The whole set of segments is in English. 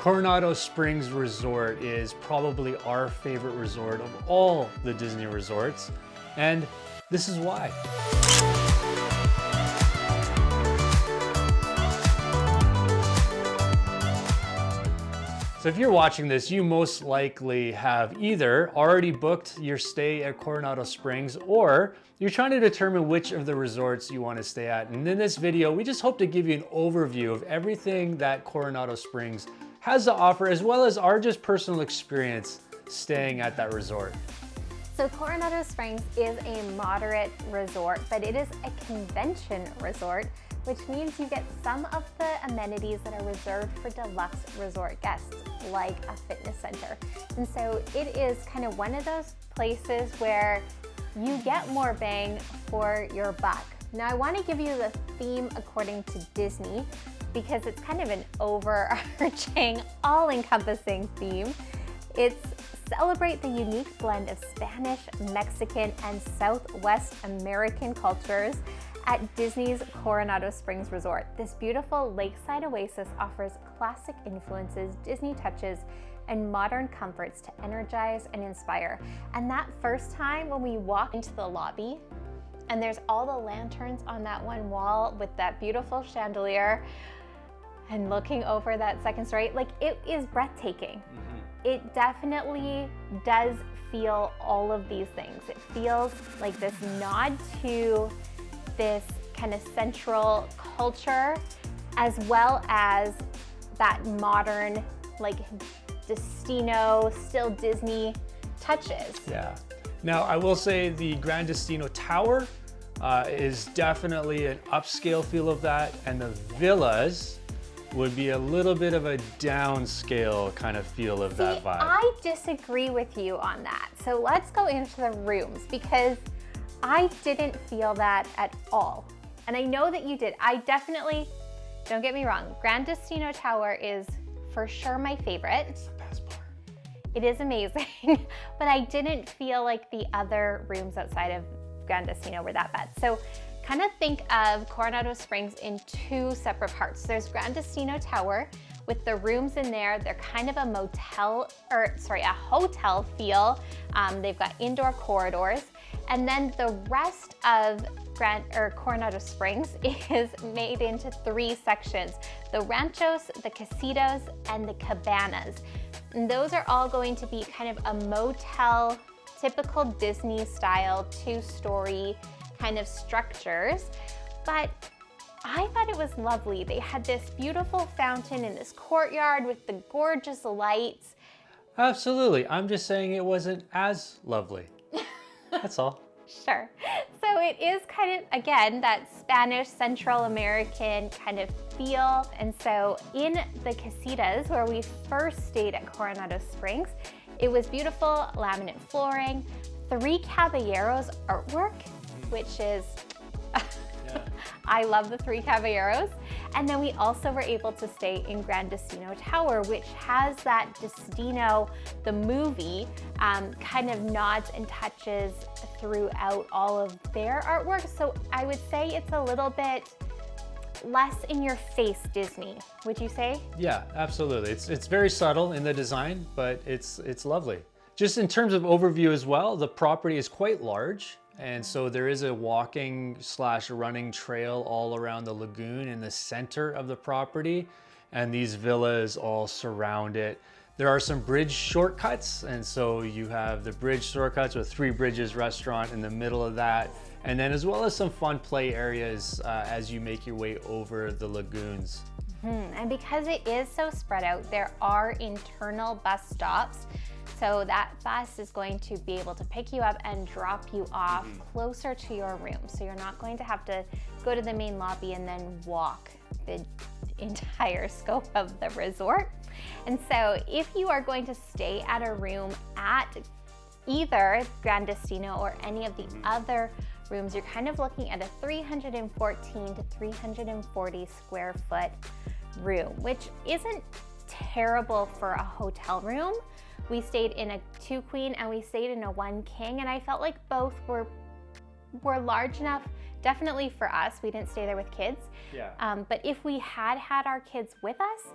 Coronado Springs Resort is probably our favorite resort of all the Disney resorts, and this is why. So if you're watching this, you most likely have either already booked your stay at Coronado Springs, or you're trying to determine which of the resorts you want to stay at. And in this video, we just hope to give you an overview of everything that Coronado Springs has to offer, as well as our just personal experience staying at that resort. So Coronado Springs is a moderate resort, but it is a convention resort, which means you get some of the amenities that are reserved for deluxe resort guests, like a fitness center. And so it is kind of one of those places where you get more bang for your buck. Now I want to give you the theme according to Disney, because it's kind of an overarching, all-encompassing theme. It's celebrate the unique blend of Spanish, Mexican, and Southwest American cultures at Disney's Coronado Springs Resort. This beautiful lakeside oasis offers classic influences, Disney touches, and modern comforts to energize and inspire. And that first time when we walk into the lobby, and there's all the lanterns on that one wall with that beautiful chandelier, and looking over that second story, like, it is breathtaking. It definitely does feel all of these things. It feels like this nod to this kind of central culture, as well as that modern, like, Destino, still Disney touches. Yeah. Now, I will say the Grand Destino Tower is definitely an upscale feel of that, and the villas would be a little bit of a downscale kind of feel of that vibe. I disagree with you on that. So let's go into the rooms, because I didn't feel that at all. And I know that you did. I definitely, don't get me wrong, Grand Destino Tower is for sure my favorite. It's the best part. It is amazing, but I didn't feel like the other rooms outside of Grand Destino were that bad. So kind of think of Coronado Springs in two separate parts. There's Grand Destino Tower with the rooms in there. They're kind of a hotel feel. They've got indoor corridors. And then the rest of Coronado Springs is made into three sections: the ranchos, the casitos, and the cabanas. And those are all going to be kind of a motel, typical Disney style, two-story kind of structures. But I thought it was lovely. They had this beautiful fountain in this courtyard with the gorgeous lights. Absolutely. I'm just saying it wasn't as lovely. That's all. Sure. So it is kind of, again, that Spanish Central American kind of feel. And so in the casitas, where we first stayed at Coronado Springs, it was beautiful laminate flooring, 3 Caballeros artwork, which is, I love the 3 Caballeros. And then we also were able to stay in Grand Destino Tower, which has that Destino, the movie, kind of nods and touches throughout all of their artwork. So I would say it's a little bit less in your face Disney, would you say? Yeah, absolutely. It's very subtle in the design, but it's lovely. Just in terms of overview as well, the property is quite large. And so there is a walking / running trail all around the lagoon in the center of the property, and these villas all surround it. There are some bridge shortcuts, and so you have the bridge shortcuts with 3 Bridges restaurant in the middle of that, and then as well as some fun play areas as you make your way over the lagoons. And because it is so spread out, there are internal bus stops. So that bus is going to be able to pick you up and drop you off closer to your room. So you're not going to have to go to the main lobby and then walk the entire scope of the resort. And so if you are going to stay at a room at either Grand Destino or any of the other rooms, you're kind of looking at a 314 to 340 square foot room, which isn't terrible for a hotel room. We stayed in a 2 queen and we stayed in a 1 king, and I felt like both were large enough, definitely for us. We didn't stay there with kids. Yeah. But if we had our kids with us,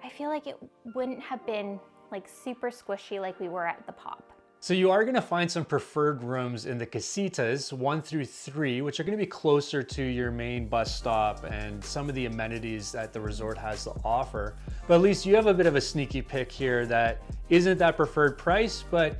I feel like it wouldn't have been like super squishy like we were at the Pop. So you are gonna find some preferred rooms in the casitas 1 through 3, which are gonna be closer to your main bus stop and some of the amenities that the resort has to offer. But at least you have a bit of a sneaky pick here that isn't that preferred price, but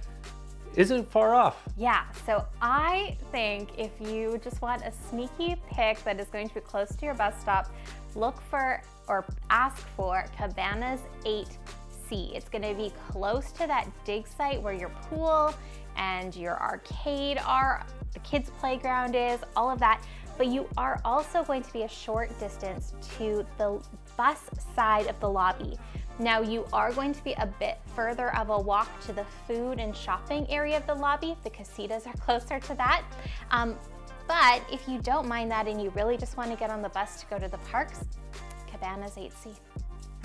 isn't far off. Yeah, so I think if you just want a sneaky pick that is going to be close to your bus stop, look for or ask for Cabanas 8C. It's gonna be close to that dig site where your pool and your arcade are, the kids' playground is, all of that. But you are also going to be a short distance to the bus side of the lobby. Now you are going to be a bit further of a walk to the food and shopping area of the lobby. The casitas are closer to that. But if you don't mind that and you really just want to get on the bus to go to the parks, Cabanas 8C.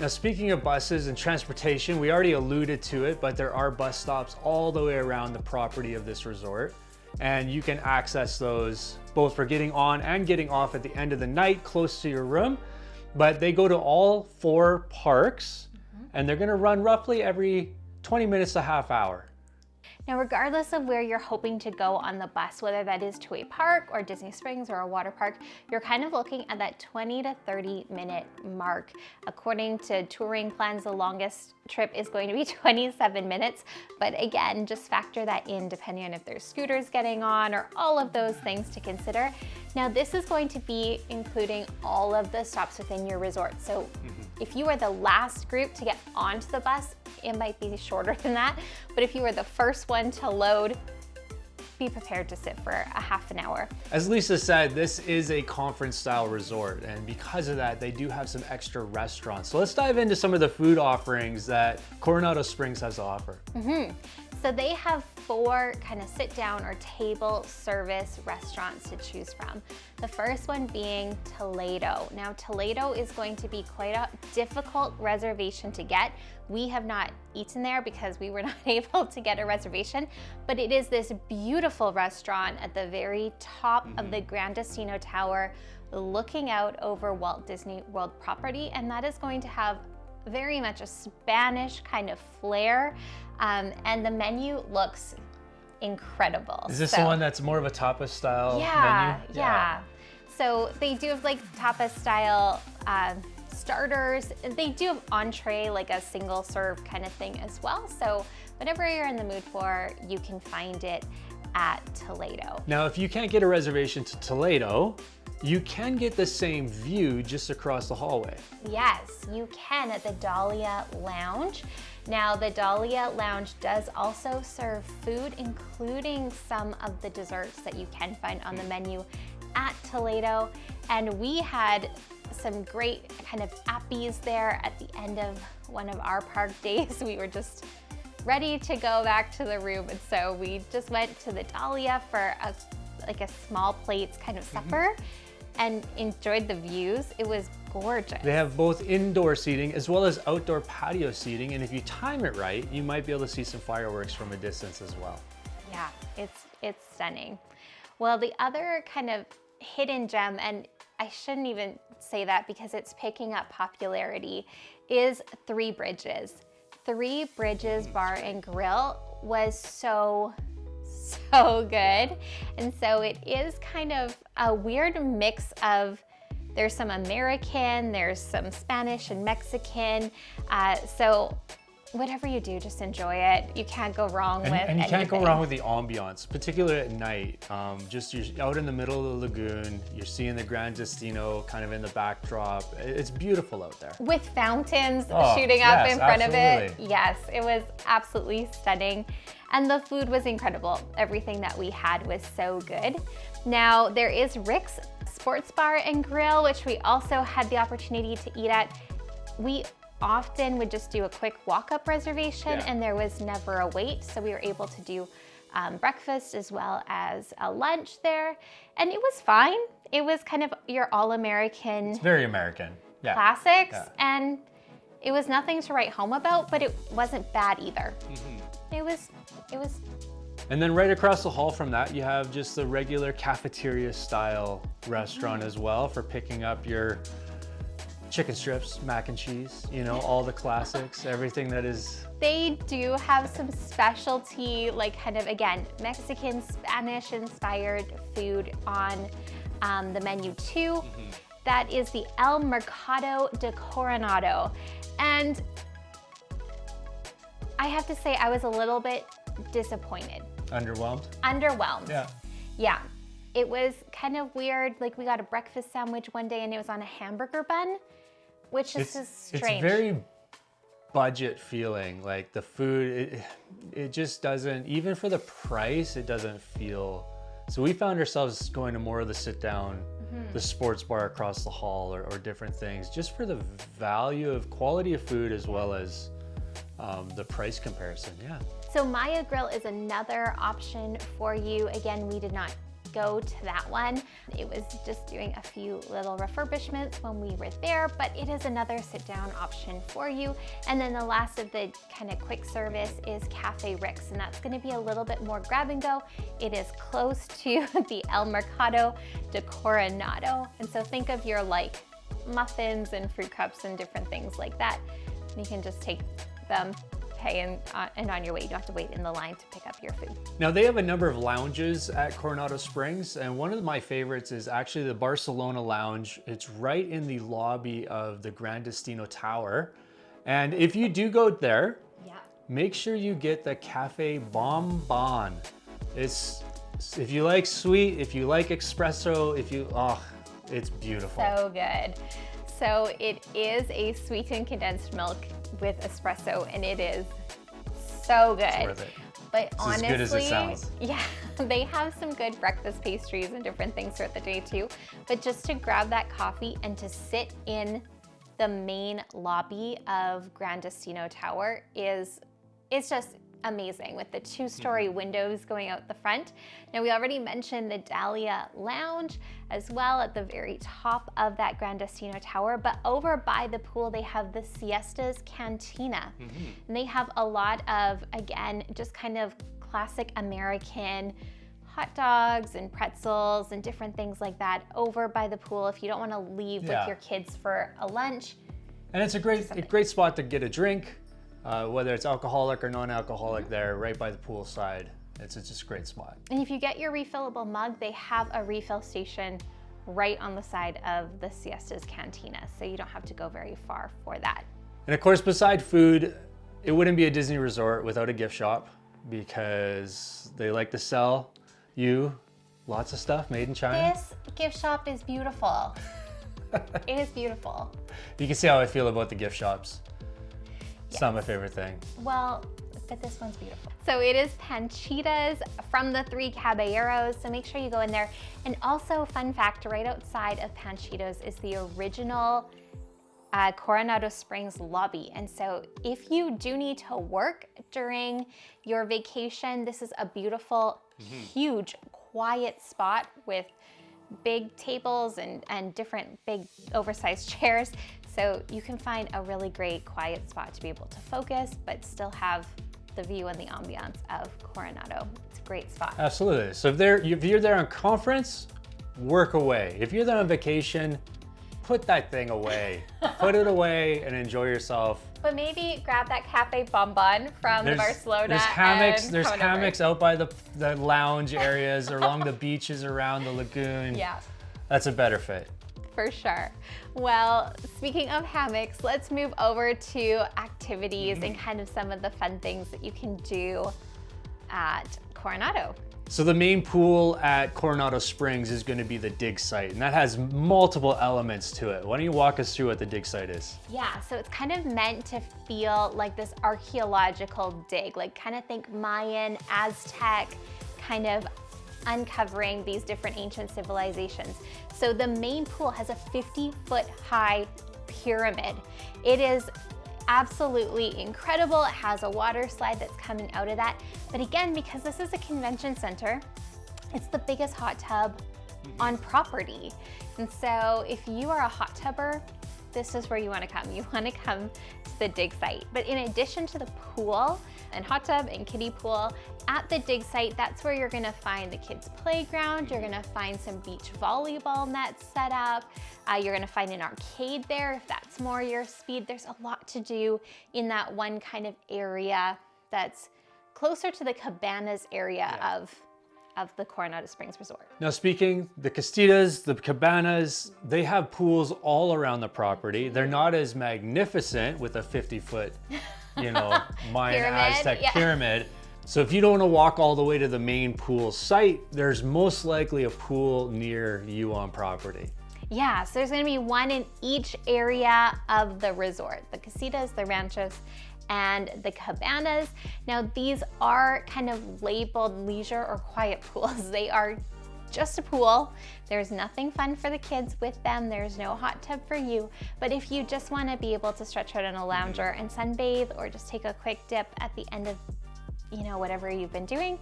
Now, speaking of buses and transportation, we already alluded to it, but there are bus stops all the way around the property of this resort. And you can access those both for getting on and getting off at the end of the night close to your room. But they go to all 4 parks, and they're gonna run roughly every 20 minutes to half hour. Now, regardless of where you're hoping to go on the bus, whether that is to a park or Disney Springs or a water park, you're kind of looking at that 20 to 30 minute mark. According to touring plans, the longest trip is going to be 27 minutes. But again, just factor that in depending on if there's scooters getting on or all of those things to consider. Now, this is going to be including all of the stops within your resort. So if you are the last group to get onto the bus, it might be shorter than that. But if you are the first one to load, be prepared to sit for a half an hour. As Lisa said, this is a conference style resort, and because of that, they do have some extra restaurants. So let's dive into some of the food offerings that Coronado Springs has to offer. So they have 4 kind of sit down or table service restaurants to choose from. The first one being Toledo. Now Toledo is going to be quite a difficult reservation to get. We have not eaten there because we were not able to get a reservation, but it is this beautiful restaurant at the very top of the Grand Destino Tower, looking out over Walt Disney World property, and that is going to have very much a Spanish kind of flair, and the menu looks incredible. Is this the one that's more of a tapas style menu? Yeah. So they do have like tapas style starters. They do have entree, like a single serve kind of thing as well. So whatever you're in the mood for, you can find it at Toledo. Now, if you can't get a reservation to Toledo, you can get the same view just across the hallway. Yes, you can at the Dahlia Lounge. Now, the Dahlia Lounge does also serve food, including some of the desserts that you can find on the menu at Toledo. And we had some great kind of appies there at the end of one of our park days. We were just ready to go back to the room. And so we just went to the Dahlia for a small plates kind of supper and enjoyed the views. It was gorgeous. They have both indoor seating as well as outdoor patio seating. And if you time it right, you might be able to see some fireworks from a distance as well. Yeah, it's stunning. Well, the other kind of hidden gem, and I shouldn't even say that because it's picking up popularity, is Three Bridges. Three Bridges Bar and Grill was so good. And so it is kind of a weird mix of, there's some American, there's some Spanish and Mexican. So whatever you do, just enjoy it. You can't go wrong with And you can't go anything. wrong with the ambiance, particularly at night. Just you're out in the middle of the lagoon, you're seeing the Grand Destino kind of in the backdrop. It's beautiful out there. With fountains shooting up in front of it. Absolutely. Yes, it was absolutely stunning. And the food was incredible. Everything that we had was so good. Now, there is Rick's Sports Bar and Grill, which we also had the opportunity to eat at. We often would just do a quick walk-up reservation, and there was never a wait. So we were able to do breakfast as well as a lunch there. And it was fine. It was kind of your all-American. It's very American. Classics. And it was nothing to write home about, but it wasn't bad either. It was. And then right across the hall from that, you have just the regular cafeteria style restaurant as well for picking up your chicken strips, mac and cheese, you know, all the classics, everything that is. They do have some specialty, like kind of, again, Mexican, Spanish-inspired food on the menu too. That is the El Mercado de Coronado. And I have to say, I was a little bit disappointed. Underwhelmed? Underwhelmed. Yeah. Yeah. It was kind of weird. Like, we got a breakfast sandwich one day and it was on a hamburger bun, which is just strange. It's very budget feeling. Like the food, it just doesn't, even for the price, it doesn't feel. So we found ourselves going to more of the sit down, the sports bar across the hall or different things, just for the value of quality of food as well as the price comparison. Yeah. So Maya Grill is another option for you. Again, we did not go to that one. It was just doing a few little refurbishments when we were there, but it is another sit down option for you. And then the last of the kind of quick service is Cafe Rick's, and that's gonna be a little bit more grab and go. It is close to the El Mercado de Coronado. And so think of your like muffins and fruit cups and different things like that. You can just take them, pay, and on your way. You don't have to wait in the line to pick up your food. Now they have a number of lounges at Coronado Springs, and one of my favorites is actually the Barcelona Lounge. It's right in the lobby of the Gran Destino Tower. And if you do go there, make sure you get the Cafe Bonbon. It's, if you like sweet, if you like espresso, it's beautiful. So good. So it is a sweetened condensed milk with espresso, and it is so good. It's worth it. But It's honestly, as good as it sounds. Yeah, they have some good breakfast pastries and different things throughout the day too. But just to grab that coffee and to sit in the main lobby of Gran Destino Tower it's just amazing with the two-story windows going out the front. Now, we already mentioned the Dahlia Lounge as well at the very top of that Gran Destino Tower, but over by the pool, they have the Siestas Cantina. And they have a lot of, again, just kind of classic American hot dogs and pretzels and different things like that over by the pool if you don't want to leave with your kids for a lunch. And it's a great spot to get a drink. Whether it's alcoholic or non-alcoholic there, right by the pool side. It's just a great spot. And if you get your refillable mug, they have a refill station right on the side of the Siestas Cantina, so you don't have to go very far for that. And of course, beside food, it wouldn't be a Disney resort without a gift shop, because they like to sell you lots of stuff made in China. This gift shop is beautiful. It is beautiful. You can see how I feel about the gift shops. It's not my favorite thing. Well, but this one's beautiful. So it is Panchitas from the Three Caballeros, so make sure you go in there. And also, fun fact, right outside of Panchitos is the original Coronado Springs lobby. And so if you do need to work during your vacation, this is a beautiful, huge, quiet spot with big tables and different big oversized chairs. So you can find a really great quiet spot to be able to focus, but still have the view and the ambiance of Coronado. It's a great spot. Absolutely. So if you're there on conference, work away. If you're there on vacation, put that thing away. Put it away and enjoy yourself. But maybe grab that Cafe Bonbon from Barcelona. There's hammocks. and There's come on over. hammocks out by the lounge areas or along the beaches around the lagoon. Yeah. That's a better fit. For sure. Well, speaking of hammocks, let's move over to activities and kind of some of the fun things that you can do at Coronado. So the main pool at Coronado Springs is going to be the dig site, and that has multiple elements to it. Why don't you walk us through what the dig site is? Yeah, so it's kind of meant to feel like this archaeological dig, like kind of think Mayan, Aztec, kind of uncovering these different ancient civilizations. So the main pool has a 50-foot high pyramid. It is absolutely incredible. It has a water slide that's coming out of that. But again, because this is a convention center, it's the biggest hot tub on property. And so if you are a hot tubber, this is where you want to come. You want to come to the dig site. But in addition to the pool and hot tub and kiddie pool, at the dig site, that's where you're going to find the kids' playground. You're going to find some beach volleyball nets set up. You're going to find an arcade there if that's more your speed. There's a lot to do in that one kind of area that's closer to the cabanas area of the Coronado Springs Resort. Now speaking, the Castitas, the cabanas, they have pools all around the property. They're not as magnificent with a 50-foot, Mayan Aztec pyramid. So if you don't want to walk all the way to the main pool site, there's most likely a pool near you on property. Yeah, so there's going to be one in each area of the resort, the Casitas, the Ranchos, and the cabanas. Now these are kind of labeled leisure or quiet pools. They are just a pool. There's nothing fun for the kids with them. There's no hot tub for you. But if you just want to be able to stretch out on a lounger and sunbathe, or just take a quick dip at the end of whatever you've been doing,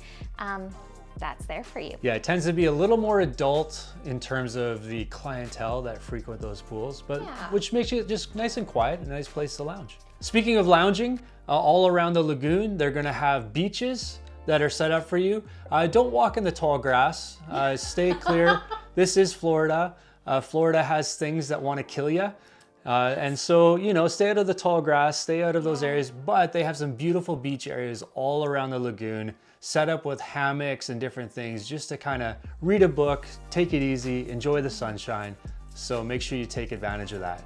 that's there for you. Yeah, it tends to be a little more adult in terms of the clientele that frequent those pools, but which makes it just nice and quiet, a nice place to lounge. Speaking of lounging, all around the lagoon, they're gonna have beaches that are set up for you. Don't walk in the tall grass, stay clear. This is Florida. Florida has things that wanna kill you. And so, stay out of the tall grass, stay out of those areas, but they have some beautiful beach areas all around the lagoon, set up with hammocks and different things just to kind of read a book, take it easy, enjoy the sunshine. So make sure you take advantage of that.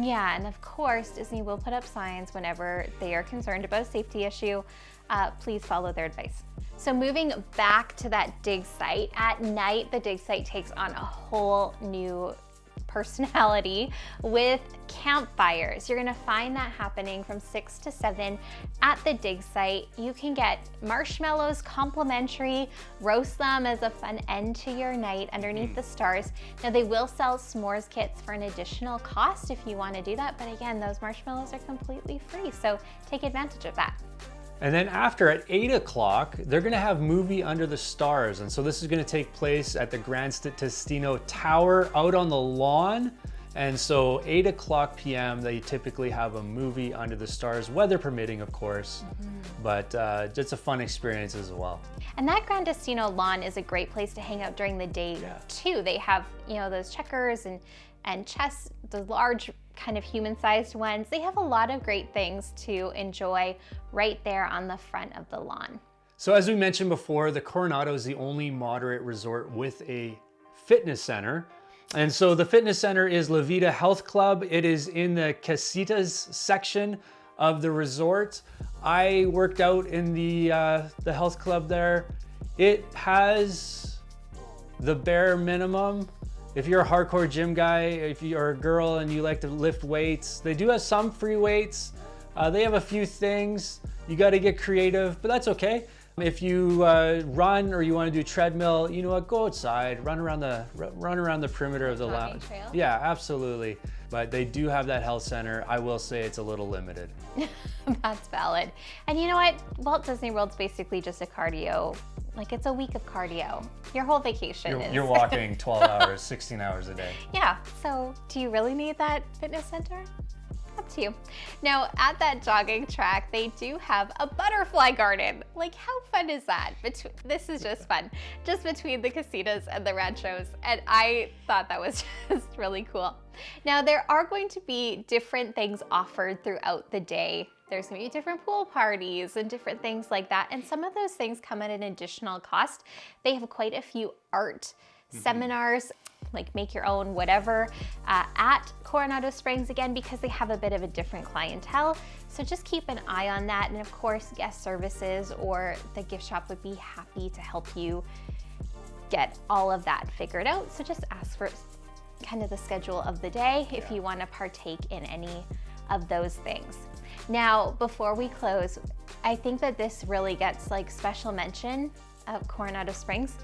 Yeah, and of course, Disney will put up signs whenever they are concerned about a safety issue. Please follow their advice. So moving back to that dig site, at night, the dig site takes on a whole new personality with campfires. You're gonna find that happening from 6 to 7 at the dig site. You can get marshmallows complimentary, roast them as a fun end to your night underneath the stars. Now they will sell s'mores kits for an additional cost if you want to do that, but again, those marshmallows are completely free, so take advantage of that. And then after, at 8 o'clock, they're gonna have Movie Under the Stars. And so this is gonna take place at the Grand Testino Tower out on the lawn. And so 8 o'clock p.m., they typically have a movie under the stars, weather permitting, of course, but it's a fun experience as well. And that Grand Testino lawn is a great place to hang out during the day too. They have, those checkers and chess, the large kind of human-sized ones. They have a lot of great things to enjoy right there on the front of the lawn. So as we mentioned before, the Coronado is the only moderate resort with a fitness center. And so the fitness center is La Vida Health Club. It is in the Casitas section of the resort. I worked out in the health club there. It has the bare minimum. If you're a hardcore gym guy, if you're a girl and you like to lift weights, they do have some free weights. They have a few things. You got to get creative, but that's okay. If you run or you want to do treadmill, you know what? Go outside, run around the perimeter of the lounge. Trail? Yeah, absolutely. But they do have that health center. I will say it's a little limited. That's valid. And you know what? Walt Disney World's basically just a cardio. Like, it's a week of cardio. Your whole vacation is. You're walking 12 hours, 16 hours a day. Yeah, so do you really need that fitness center? Up to you. Now, at that jogging track, they do have a butterfly garden. Like, how fun is that? This is just fun. Just between the Casitas and the Ranchos. And I thought that was just really cool. Now, there are going to be different things offered throughout the day. There's gonna be different pool parties and different things like that. And some of those things come at an additional cost. They have quite a few art seminars, like make your own whatever, at Coronado Springs, again, because they have a bit of a different clientele. So just keep an eye on that. And of course, guest services or the gift shop would be happy to help you get all of that figured out. So just ask for kind of the schedule of the day if you want to partake in any of those things. Now, before we close, I think that this really gets like special mention of Coronado Springs,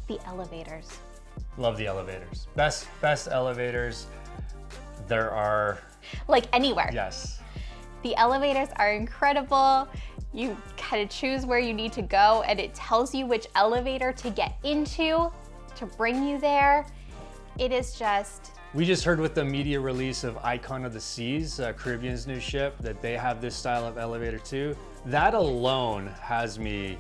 the elevators. Love the elevators. Best elevators there are. Like anywhere. Yes. The elevators are incredible. You kind of choose where you need to go and it tells you which elevator to get into to bring you there. It is just We just heard with the media release of Icon of the Seas, Caribbean's new ship, that they have this style of elevator too. That alone has me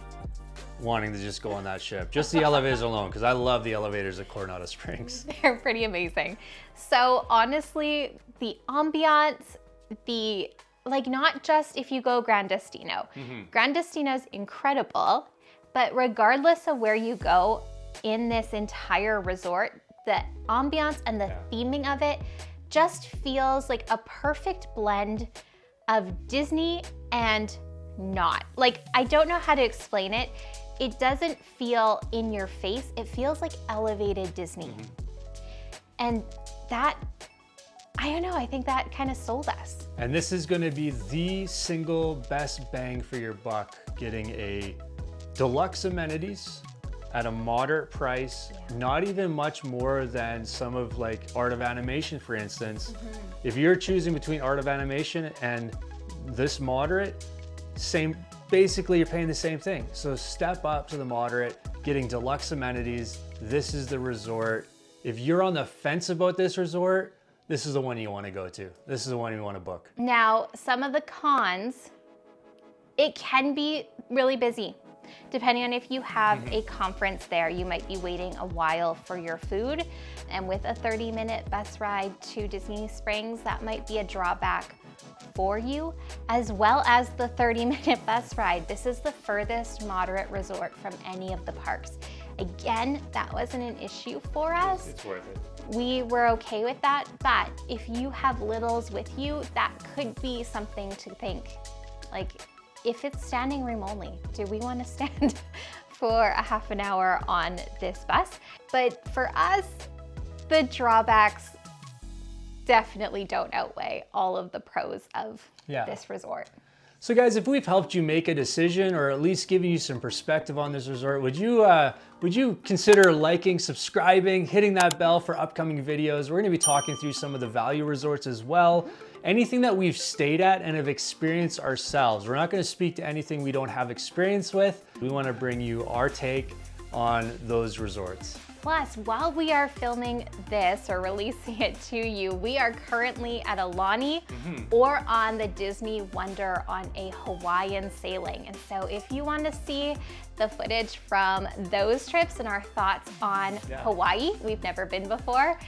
wanting to just go on that ship. Just the elevators alone, because I love the elevators at Coronado Springs. They're pretty amazing. So honestly, the ambiance, not just if you go Gran Destino. Gran Destino is incredible, but regardless of where you go in this entire resort, the ambiance and the theming of it just feels like a perfect blend of Disney and not. Like, I don't know how to explain it. It doesn't feel in your face. It feels like elevated Disney. And that, I don't know, I think that kind of sold us. And this is gonna be the single best bang for your buck, getting a deluxe amenities at a moderate price, not even much more than some of like Art of Animation, for instance. If you're choosing between Art of Animation and this moderate, basically you're paying the same thing. So step up to the moderate, getting deluxe amenities. This is the resort. If you're on the fence about this resort, this is the one you want to go to. This is the one you want to book. Now, some of the cons, it can be really busy. Depending on if you have a conference there, you might be waiting a while for your food. And with a 30-minute bus ride to Disney Springs, that might be a drawback for you, as well as the 30-minute bus ride. This is the furthest moderate resort from any of the parks. Again, that wasn't an issue for us. It's worth it. We were okay with that, but if you have littles with you, that could be something to think. Like, if it's standing room only, do we want to stand for a half an hour on this bus? But for us, the drawbacks definitely don't outweigh all of the pros of this resort. So guys, if we've helped you make a decision or at least giving you some perspective on this resort, would you consider liking, subscribing, hitting that bell for upcoming videos? We're gonna be talking through some of the value resorts as well. Anything that we've stayed at and have experienced ourselves. We're not gonna speak to anything we don't have experience with. We wanna bring you our take on those resorts. Plus, while we are filming this or releasing it to you, we are currently at Aulani or on the Disney Wonder on a Hawaiian sailing. And so if you want to see the footage from those trips and our thoughts on Hawaii, we've never been before,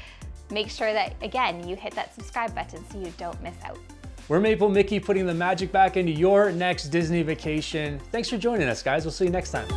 make sure that, again, you hit that subscribe button so you don't miss out. We're Maple Mickey, putting the magic back into your next Disney vacation. Thanks for joining us, guys. We'll see you next time.